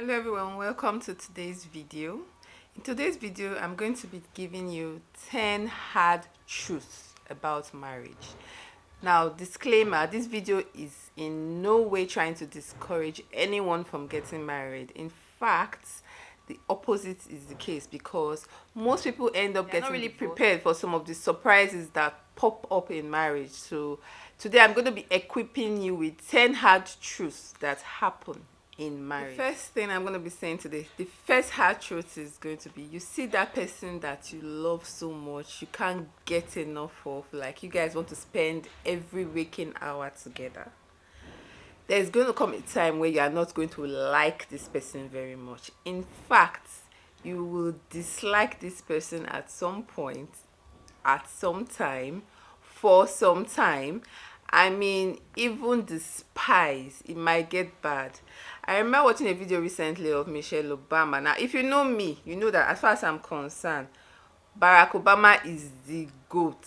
Hello everyone, welcome to today's video. In today's video, I'm going to be giving you 10 hard truths about marriage. Now, disclaimer, this video is in no way trying to discourage anyone from getting married. In fact, the opposite is the case because most people end up getting not really prepared for some of the surprises that pop up in marriage. So today I'm going to be equipping you with 10 hard truths that happen in marriage. The first thing I'm going to be saying today, the first hard truth is going to be, you see that person that you love so much, you can't get enough of, like you guys want to spend every waking hour together. There's going to come a time where you are not going to like this person very much. In fact, you will dislike this person at some point, at some time, for some time. I mean, even despise, it might get bad. I remember watching a video recently of Michelle Obama. Now, if you know me, you know that as far as I'm concerned, Barack Obama is the GOAT.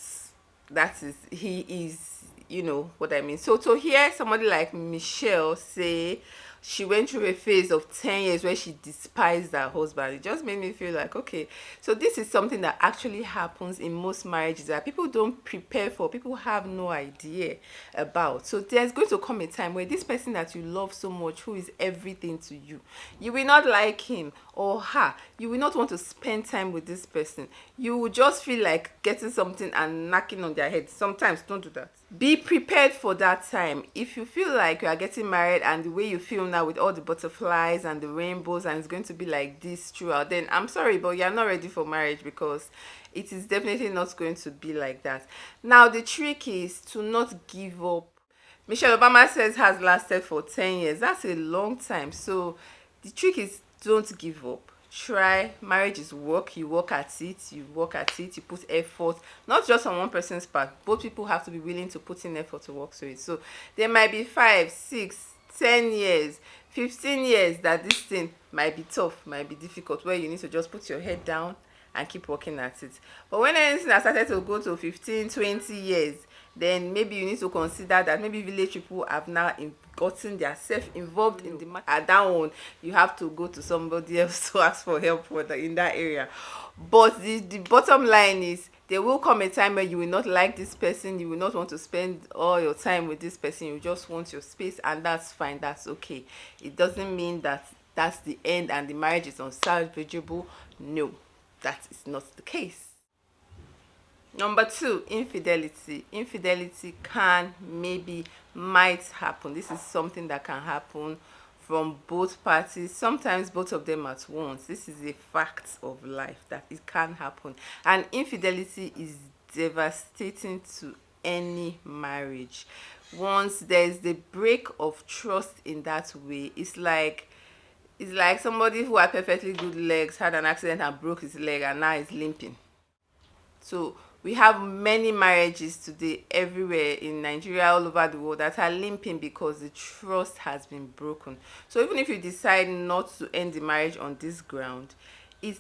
That is, he is, you know what I mean. So to hear somebody like Michelle say she went through a phase of 10 years where she despised her husband, it just made me feel like, okay, so this is something that actually happens in most marriages that people don't prepare for, people have no idea about. So there's going to come a time where this person that you love so much, who is everything to you, you will not like him or her, you will not want to spend time with this person, you will just feel like getting something and knocking on their head. Sometimes don't do that. Be prepared for that time. If you feel like you are getting married and the way you feel now with all the butterflies and the rainbows and it's going to be like this throughout, then I'm sorry, but you're not ready for marriage, because it is definitely not going to be like that. Now, the trick is to not give up. Michelle Obama says has lasted for 10 years. That's a long time. So the trick is, don't give up. Try. Marriage is work. You work at it, you put effort, not just on one person's part. Both people have to be willing to put in effort to work through it. So there might be 5, 6, 10 years, 15 years that this thing might be tough, might be difficult, where you need to just put your head down and keep working at it. But when anything has started to go to 15, 20 years, then maybe you need to consider that maybe village people have now gotten themselves involved in the matter. At that one, you have to go to somebody else to ask for help in that area. But the bottom line is, there will come a time where you will not like this person, you will not want to spend all your time with this person, you just want your space, and that's fine, that's okay. It doesn't mean that that's the end and the marriage is unsalvageable. No, that is not the case. Number 2, infidelity. Infidelity might happen. This is something that can happen from both parties, sometimes both of them at once. This is a fact of life that it can happen. And infidelity is devastating to any marriage. Once there's the break of trust in that way, it's like somebody who had perfectly good legs had an accident and broke his leg and now is limping. So we have many marriages today everywhere in Nigeria, all over the world, that are limping because the trust has been broken. So even if you decide not to end the marriage on this ground, it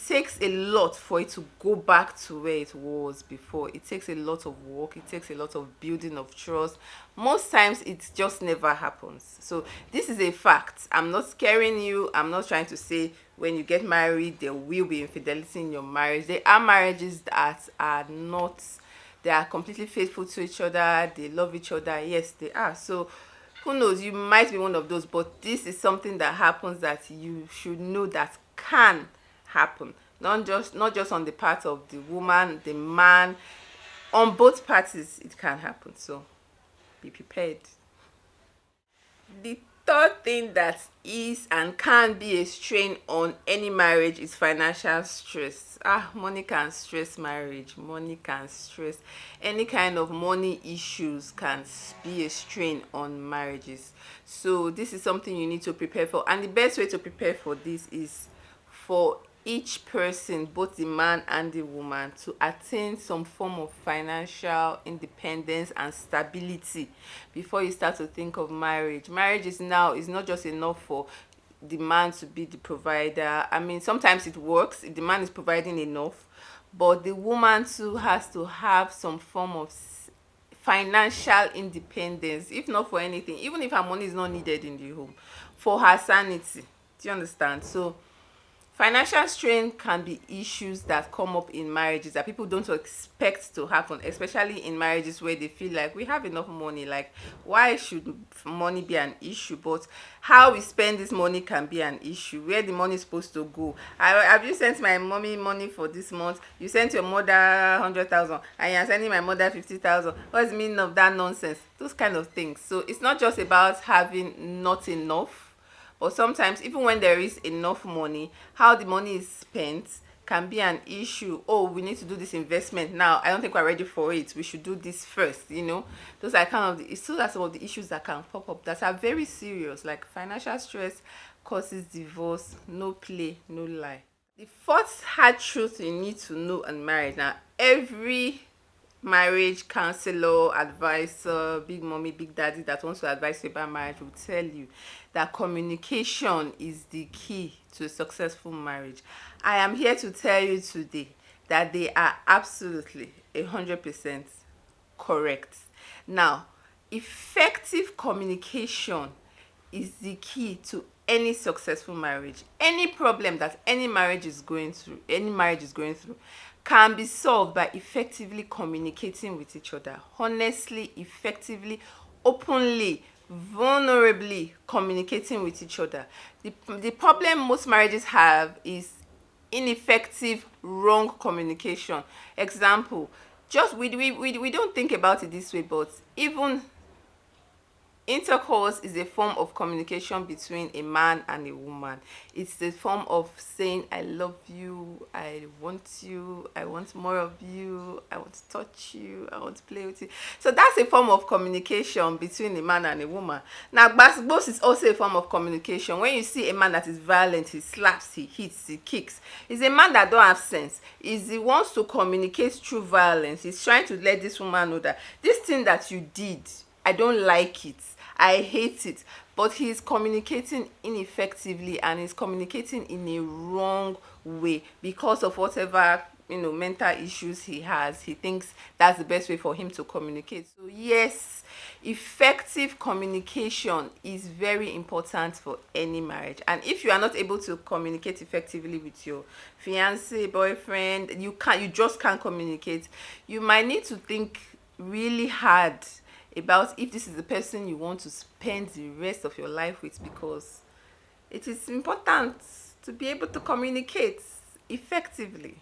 takes a lot for it to go back to where it was before. It takes a lot of work, it takes a lot of building of trust. Most times it just never happens. So this is a fact. I'm not scaring you. I'm not trying to say when you get married there will be infidelity in your marriage. There are marriages that are not, they are completely faithful to each other, they love each other. Yes, they are. So who knows, you might be one of those, but this is something that happens that you should know that can happen. Not just on the part of the woman, the man, on both parties it can happen. So be prepared. The third thing that is and can be a strain on any marriage is financial stress. Money can stress marriage. Money can stress any kind of money issues, can be a strain on marriages. So this is something you need to prepare for, and the best way to prepare for this is for each person, both the man and the woman, to attain some form of financial independence and stability before you start to think of marriage. Marriage is not just enough for the man to be the provider. I mean, sometimes it works if the man is providing enough, but the woman too has to have some form of financial independence, if not for anything, even if her money is not needed in the home, for her sanity. Do you understand? So financial strain can be issues that come up in marriages that people don't expect to happen, especially in marriages where they feel like we have enough money. Like, why should money be an issue? But how we spend this money can be an issue. Where the money is supposed to go. Have you sent my mommy money for this month? You sent your mother 100,000 and you're sending my mother 50,000. What's the meaning of that nonsense? Those kind of things. So it's not just about having not enough, but sometimes even when there is enough money, how the money is spent can be an issue. Oh, we need to do this investment now. I don't think we're ready for it. We should do this first. Those are those are some of the issues that can pop up that are very serious. Like financial stress causes divorce. No play, no lie. The fourth hard truth you need to know in marriage. Now, every marriage counselor, advisor, big mommy, big daddy that wants to advise you about marriage will tell you that communication is the key to a successful marriage. I am here to tell you today that they are absolutely 100% correct. Now, effective communication is the key to any successful marriage. Any problem that any marriage is going through can be solved by effectively communicating with each other. Honestly, effectively, openly, vulnerably communicating with each other. The problem most marriages have is ineffective, wrong communication. Example, just we don't think about it this way, but even intercourse is a form of communication between a man and a woman. It's the form of saying, I love you, I want you, I want more of you, I want to touch you, I want to play with you. So that's a form of communication between a man and a woman. Now, both is also a form of communication. When you see a man that is violent, he slaps, he hits, he kicks, he's a man that don't have sense. He wants to communicate through violence. He's trying to let this woman know that this thing that you did, I don't like it, I hate it. But he's communicating ineffectively, and he's communicating in a wrong way because of whatever mental issues he has. He thinks that's the best way for him to communicate. So yes, effective communication is very important for any marriage. And if you are not able to communicate effectively with your fiance, boyfriend, you just can't communicate, you might need to think really hard about if this is the person you want to spend the rest of your life with, because it is important to be able to communicate effectively.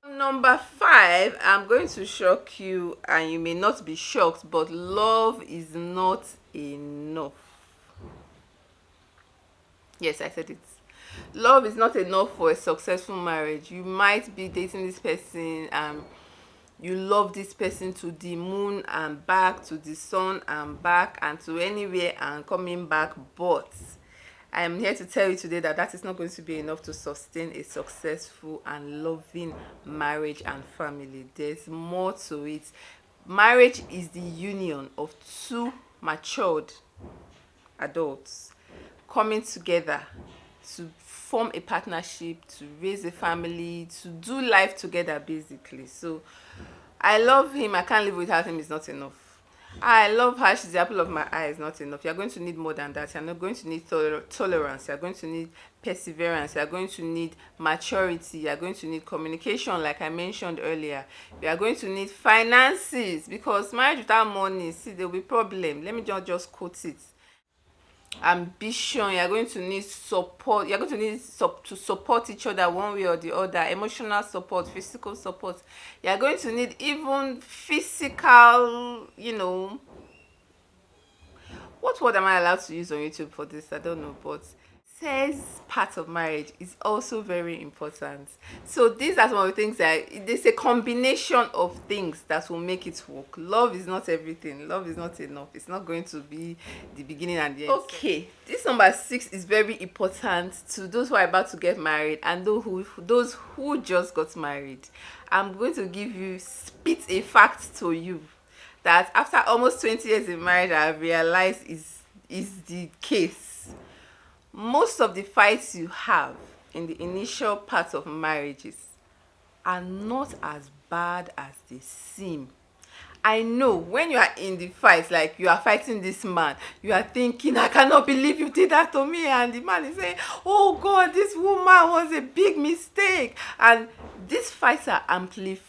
Number 5, I'm going to shock you, and you may not be shocked, but love is not enough. Yes, I said it. Love is not enough for a successful marriage. You might be dating this person, you love this person to the moon and back, to the sun and back, and to anywhere and coming back, but I am here to tell you today that that is not going to be enough to sustain a successful and loving marriage and family. There's more to it. Marriage is the union of two matured adults coming together to form a partnership, to raise a family, to do life together, basically. So I love him, I can't live without him is not enough. I love her, she's the apple of my eye is not enough. You're going to need more than that. You're not going to need tolerance, you're going to need perseverance, you're going to need maturity, you're going to need communication, like I mentioned earlier. You are going to need finances, because marriage without money, see, there will be problem. Let me just quote it. Ambition, you're going to need support, you're going to need to support each other one way or the other. Emotional support, physical support, you're going to need even physical, what word am I allowed to use on YouTube for this? I don't know, but sex part of marriage is also very important. So these are some of the things that there's a combination of things that will make it work. Love is not everything. Love is not enough. It's not going to be the beginning and the end. Okay, this number 6 is very important to those who are about to get married and those who just got married. I'm going to spit a fact to you that after almost 20 years in marriage, I have realized is the case. Most of the fights you have in the initial part of marriages are not as bad as they seem. I know when you are in the fight, like you are fighting this man, you are thinking, I cannot believe you did that to me, and the man is saying, oh God, this woman was a big mistake. And these fights are amplified.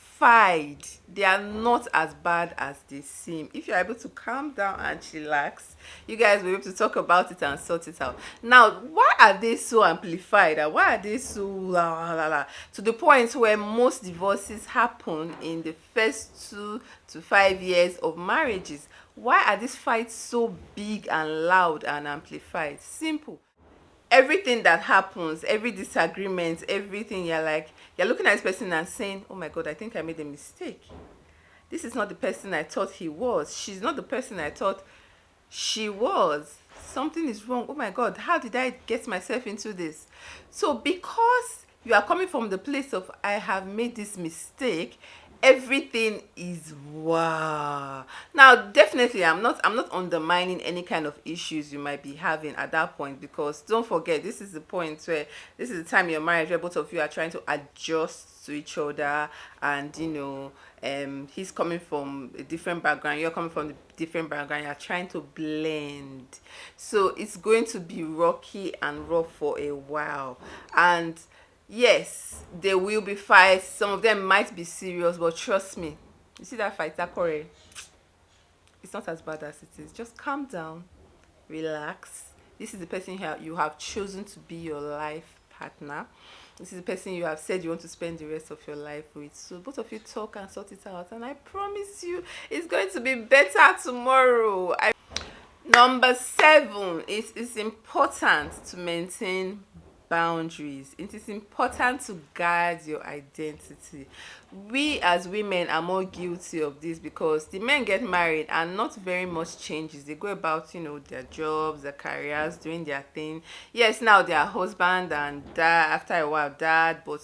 They are not as bad as they seem. If you're able to calm down and chillax, you guys will be able to talk about it and sort it out. Now, why are they so amplified, and why are they so to the point where most divorces happen in the first 2 to 5 years of marriages? Why are these fights so big and loud and amplified? Simple. Everything that happens, every disagreement, everything, you're looking at this person and saying, oh my God, I think I made a mistake. This is not the person I thought he was. She's not the person I thought she was. Something is wrong. Oh my God, how did I get myself into this? So because you are coming from the place of I have made this mistake, everything is wow. Now definitely I'm not undermining any kind of issues you might be having at that point, because don't forget, this is the point where this is the time you're married, where both of you are trying to adjust to each other. And he's coming from a different background, you're coming from a different background, you're trying to blend. So it's going to be rocky and rough for a while. And yes, there will be fights. Some of them might be serious, but trust me, you see that fight, that quarrel, it's not as bad as it is. Just calm down, relax. This is the person you have chosen to be your life partner. This is the person you have said you want to spend the rest of your life with. So both of you talk and sort it out, and I promise you it's going to be better tomorrow. Number 7, it is important to maintain boundaries. It is important to guard your identity. We as women are more guilty of this, because the men get married and not very much changes. They go about their jobs, their careers, doing their thing. Yes, now they are husband and dad, after a while dad, but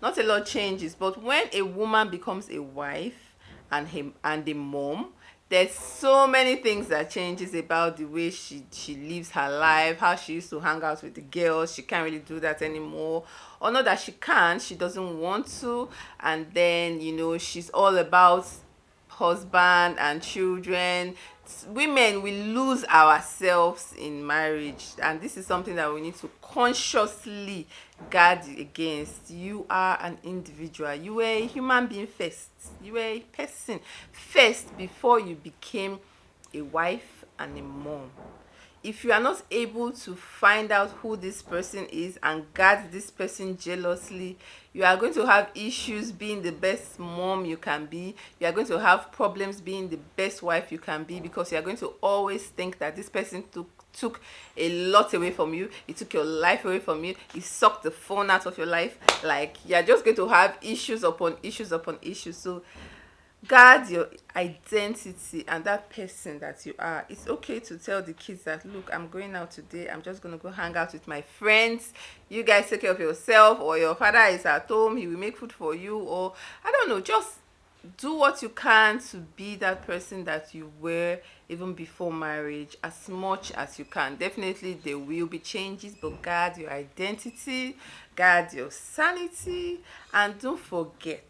not a lot changes. But when a woman becomes a wife and a mom, there's so many things that changes about the way she lives her life. How she used to hang out with the girls, she can't really do that anymore. Or not that she can't, she doesn't want to. And then she's all about husband and children. Women, we lose ourselves in marriage, and this is something that we need to consciously guard against. You are an individual, you were a human being first, you were a person first before you became a wife and a mom. If you are not able to find out who this person is and guard this person jealously, you are going to have issues being the best mom you can be. You are going to have problems being the best wife you can be, because you are going to always think that this person took a lot away from you. He took your life away from you. He sucked the phone out of your life. Like, you're just going to have issues upon issues upon issues. So guard your identity and that person that you are. It's okay to tell the kids that, look, I'm going out today, I'm just going to go hang out with my friends, you guys take care of yourself. Or your father is at home, he will make food for you. Or I don't know, just do what you can to be that person that you were even before marriage, as much as you can. Definitely there will be changes, but guard your identity, guard your sanity. And don't forget,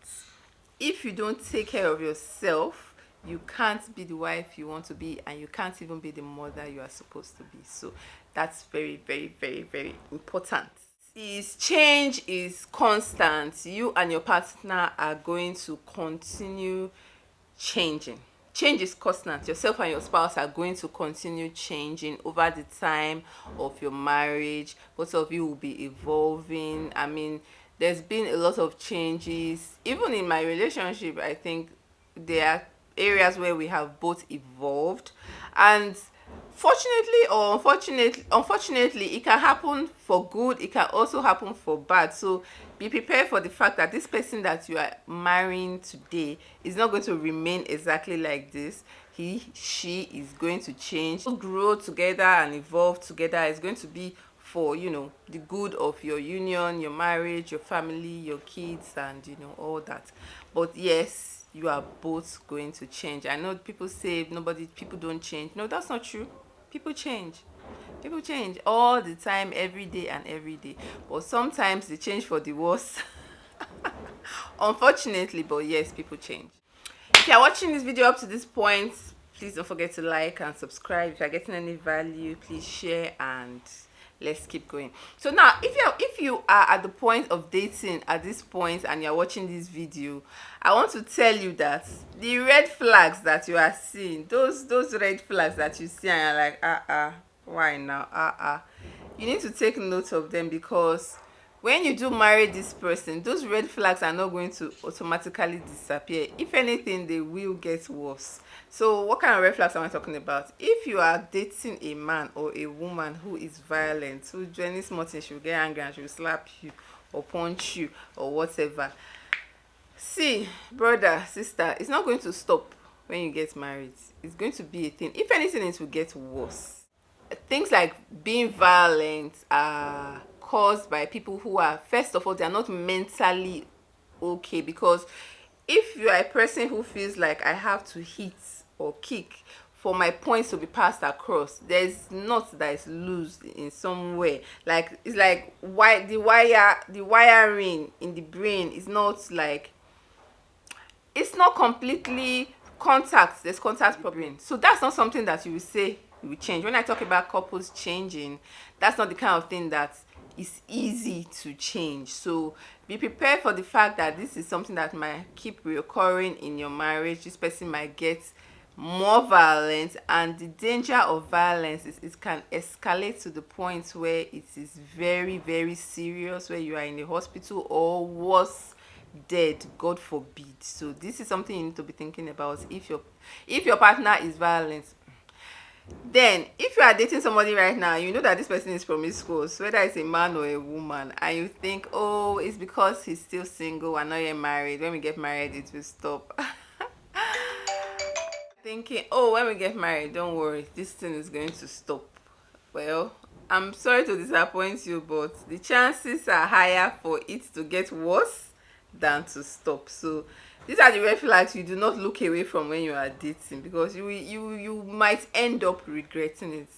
if you don't take care of yourself, you can't be the wife you want to be, and you can't even be the mother you are supposed to be. So that's very, very, very, very important. Change is constant. You and your partner are going to continue changing. Change is constant. Yourself and your spouse are going to continue changing over the time of your marriage. Both of you will be evolving. I mean, there's been a lot of changes. Even in my relationship, I think there are areas where we have both evolved. And fortunately or unfortunately, it can happen for good, it can also happen for bad. So be prepared for the fact that this person that you are marrying today is not going to remain exactly like this. She is going to change, grow together and evolve together. It's going to be for the good of your union, your marriage, your family, your kids, and all that. But yes, you are both going to change. I know people say people don't change. No, that's not true. People change all the time, every day and every day. But sometimes they change for the worse. Unfortunately, but yes, people change. If you're watching this video up to this point, please don't forget to like and subscribe. If you're getting any value, please share, and let's keep going. So now, if you are at the point of dating at this point and you're watching this video, I want to tell you that the red flags that you are seeing, those red flags that you see and you're like, why now, you need to take note of them, because when you do marry this person, those red flags are not going to automatically disappear. If anything, they will get worse. So what kind of red flags am I talking about? If you are dating a man or a woman who is violent, who do any small thing, she'll get angry and she'll slap you or punch you or whatever. See, brother, sister, it's not going to stop when you get married. It's going to be a thing. If anything, it will get worse. Things like being violent are caused by people who are, first of all, they are not mentally okay. Because if you are a person who feels like I have to hit or kick for my points to be passed across, there's not that is loose in some way. Like, it's like the wiring in the brain is not like, it's not completely contact. There's contact problem. So that's not something that you will say you will change. When I talk about couples changing, that's not the kind of thing that is easy to change. So be prepared for the fact that this is something that might keep recurring in your marriage. This person might get more violent, and the danger of violence is it can escalate to the point where it is very, very serious, where you are in the hospital or worse, dead, God forbid. So this is something you need to be thinking about if your partner is violent. Then if you are dating somebody right now, you know that this person is promiscuous, whether it's a man or a woman, and you think, oh, it's because he's still single and not yet married, when we get married it will stop. Thinking, oh, when we get married, don't worry, this thing is going to stop. Well, I'm sorry to disappoint you, but the chances are higher for it to get worse than to stop. So these are the red flags you do not look away from when you are dating, because you might end up regretting it.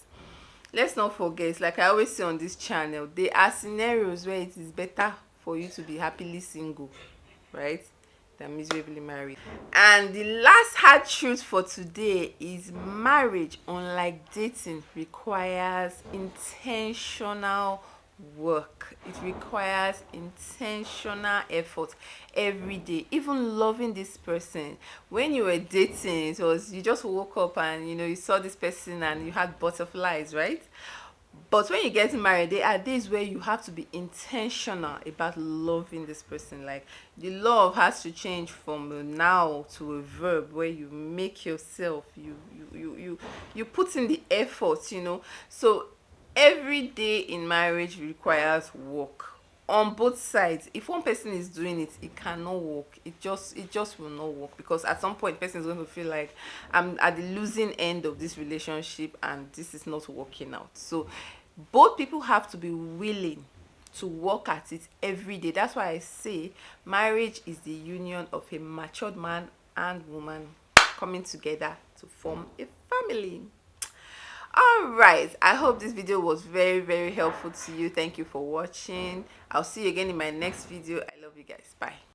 Let's not forget, like I always say on this channel, there are scenarios where it is better for you to be happily single, right, than miserably married. And the last hard truth for today is marriage, unlike dating, requires intentional work. It requires intentional effort every day. Even loving this person, when you were dating, it was, you just woke up and you saw this person and you had butterflies, right? But when you get married, there are days where you have to be intentional about loving this person. Like, the love has to change from a noun to a verb, where you make yourself, you put in the effort. So every day in marriage requires work on both sides. If one person is doing it, it cannot work. It just will not work, because at some point person is going to feel like, I'm at the losing end of this relationship and this is not working out. So both people have to be willing to work at it every day. That's why I say marriage is the union of a matured man and woman coming together to form a family. All right, I hope this video was very, very helpful to you. Thank you for watching. I'll see you again in my next video. I love you guys. Bye.